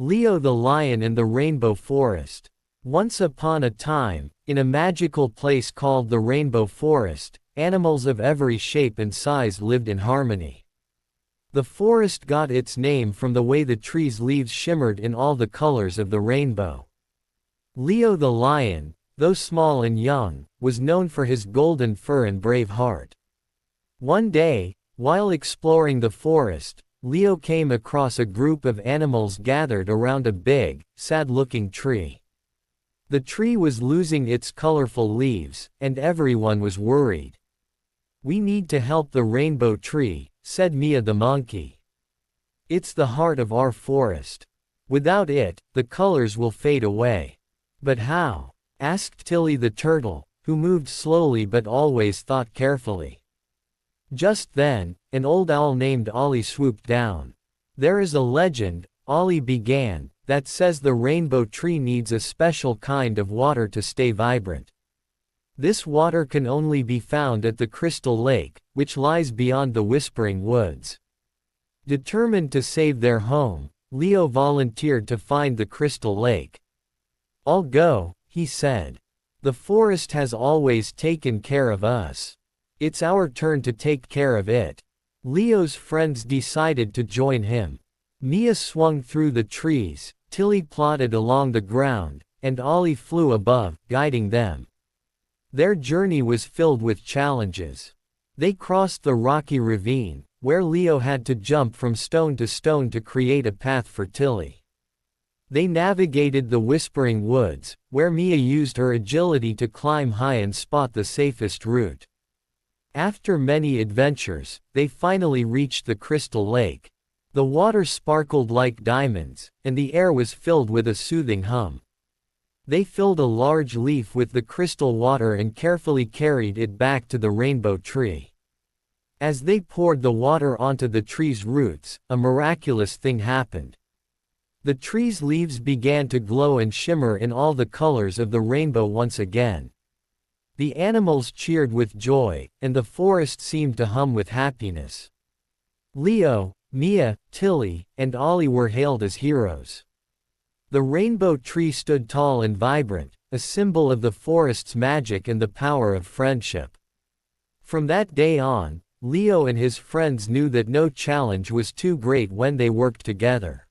Leo the Lion and the Rainbow Forest. Once upon a time, in a magical place called the Rainbow Forest, animals of every shape and size lived in harmony. The forest got its name from the way the trees' leaves shimmered in all the colors of the rainbow. Leo the lion, though small and young, was known for his golden fur and brave heart. One day, while exploring the forest, Leo came across a group of animals gathered around a big, sad-looking tree. The tree was losing its colorful leaves, and everyone was worried. "We need to help the rainbow tree," said Mia the monkey. "It's the heart of our forest. Without it, the colors will fade away." "But how?" asked Tilly the turtle, who moved slowly but always thought carefully. Just then, an old owl named Ollie swooped down. "There is a legend," Ollie began, "that says the rainbow tree needs a special kind of water to stay vibrant. This water can only be found at the Crystal Lake, which lies beyond the Whispering Woods." Determined to save their home, Leo volunteered to find the Crystal Lake. "I'll go," he said. "The forest has always taken care of us. It's our turn to take care of it." Leo's friends decided to join him. Mia swung through the trees, Tilly plodded along the ground, and Ollie flew above, guiding them. Their journey was filled with challenges. They crossed the rocky ravine, where Leo had to jump from stone to stone to create a path for Tilly. They navigated the Whispering Woods, where Mia used her agility to climb high and spot the safest route. After many adventures, they finally reached the Crystal Lake. The water sparkled like diamonds, and the air was filled with a soothing hum. They filled a large leaf with the crystal water and carefully carried it back to the rainbow tree. As they poured the water onto the tree's roots, a miraculous thing happened. The tree's leaves began to glow and shimmer in all the colors of the rainbow once again. The animals cheered with joy, and the forest seemed to hum with happiness. Leo, Mia, Tilly, and Ollie were hailed as heroes. The rainbow tree stood tall and vibrant, a symbol of the forest's magic and the power of friendship. From that day on, Leo and his friends knew that no challenge was too great when they worked together.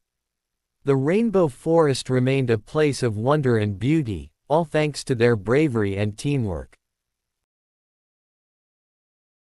The rainbow forest remained a place of wonder and beauty, all thanks to their bravery and teamwork.